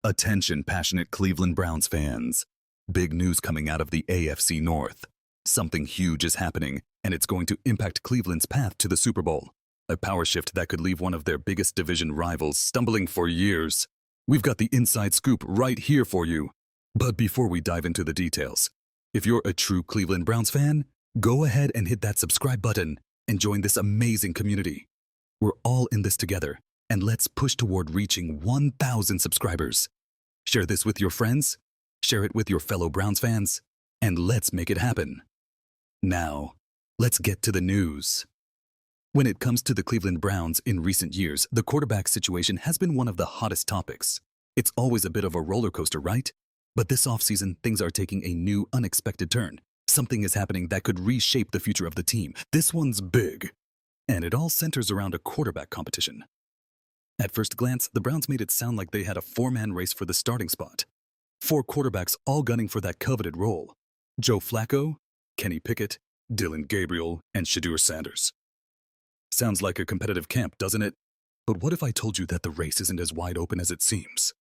Attention, passionate Cleveland Browns fans. Big news coming out of the AFC North. Something huge is happening, and it's going to impact Cleveland's path to the Super Bowl. A power shift that could leave one of their biggest division rivals stumbling for years. We've got the inside scoop right here for you. But before we dive into the details, if you're a true Cleveland Browns fan, go ahead and hit that subscribe button and join this amazing community. We're all in this together, and let's push toward reaching 1,000 subscribers. Share this with your friends, share it with your fellow Browns fans, and let's make it happen. Now, let's get to the news. When it comes to the Cleveland Browns in recent years, the quarterback situation has been one of the hottest topics. It's always a bit of a roller coaster, right? But this offseason, things are taking a new, unexpected turn. Something is happening that could reshape the future of the team. This one's big. And it all centers around a quarterback competition. At first glance, the Browns made it sound like they had a four-man race for the starting spot. 4 quarterbacks all gunning for that coveted role. Joe Flacco, Kenny Picket, Dillon Gabriel, and Shedeur Sanders. Sounds like a competitive camp, doesn't it? But what if I told you that the race isn't as wide open as it seems?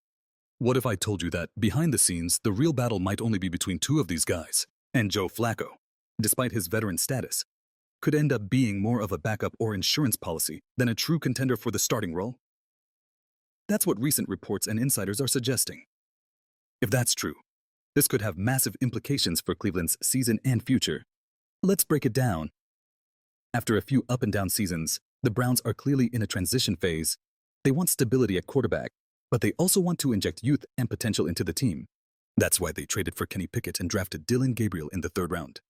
What if I told you that, behind the scenes, the real battle might only be between 2 of these guys, and Joe Flacco, despite his veteran status, could end up being more of a backup or insurance policy than a true contender for the starting role? That's what recent reports and insiders are suggesting. If that's true, this could have massive implications for Cleveland's season and future. Let's break it down. After a few up-and-down seasons, the Browns are clearly in a transition phase. They want stability at quarterback, but they also want to inject youth and potential into the team. That's why they traded for Kenny Picket and drafted Dillon Gabriel in the 3rd round.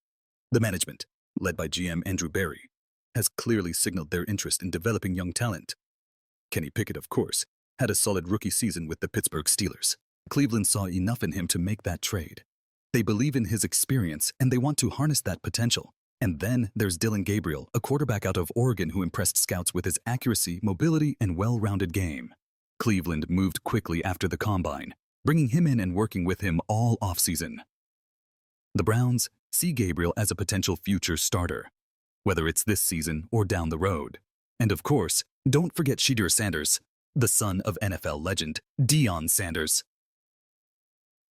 The management, led by GM Andrew Berry, has clearly signaled their interest in developing young talent. Kenny Picket, of course, had a solid rookie season with the Pittsburgh Steelers. Cleveland saw enough in him to make that trade. They believe in his experience, and they want to harness that potential. And then there's Dillon Gabriel, a quarterback out of Oregon who impressed scouts with his accuracy, mobility, and well-rounded game. Cleveland moved quickly after the combine, bringing him in and working with him all offseason. The Browns see Gabriel as a potential future starter, whether it's this season or down the road. And of course, don't forget Shedeur Sanders, the son of NFL legend Deion Sanders.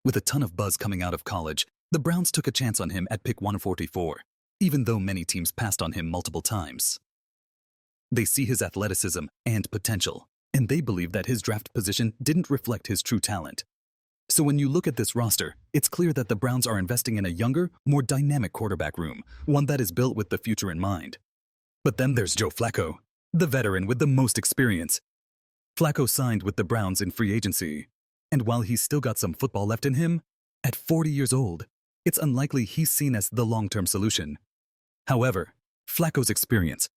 With a ton of buzz coming out of college, the Browns took a chance on him at pick 144, even though many teams passed on him multiple times. They see his athleticism and potential, and they believe that his draft position didn't reflect his true talent. So when you look at this roster, it's clear that the Browns are investing in a younger, more dynamic quarterback room, one that is built with the future in mind. But then there's Joe Flacco, the veteran with the most experience. Flacco signed with the Browns in free agency, and while he's still got some football left in him, at 40 years old, it's unlikely he's seen as the long-term solution. However, Flacco's experience.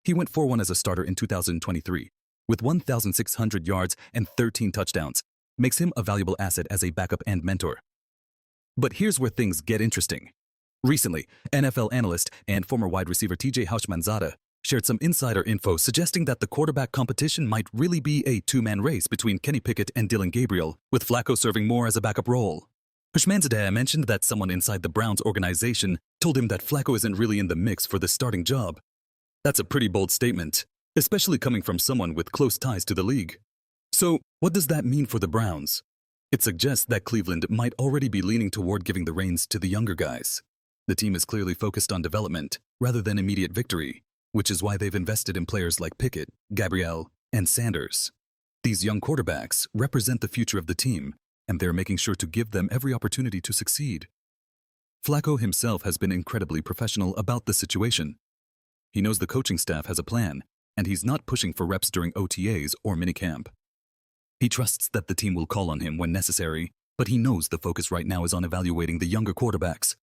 He went 4-1 as a starter in 2023, with 1,600 yards and 13 touchdowns, makes him a valuable asset as a backup and mentor. But here's where things get interesting. Recently, NFL analyst and former wide receiver TJ Houshmandzadeh shared some insider info suggesting that the quarterback competition might really be a 2-man race between Kenny Picket and Dillon Gabriel, with Flacco serving more as a backup role. Houshmandzadeh mentioned that someone inside the Browns organization told him that Flacco isn't really in the mix for the starting job. That's a pretty bold statement, especially coming from someone with close ties to the league. So, what does that mean for the Browns? It suggests that Cleveland might already be leaning toward giving the reins to the younger guys. The team is clearly focused on development rather than immediate victory, which is why they've invested in players like Picket, Gabriel, and Sanders. These young quarterbacks represent the future of the team, and they're making sure to give them every opportunity to succeed. Flacco himself has been incredibly professional about the situation. He knows the coaching staff has a plan, and he's not pushing for reps during OTAs or minicamp. He trusts that the team will call on him when necessary, but he knows the focus right now is on evaluating the younger quarterbacks.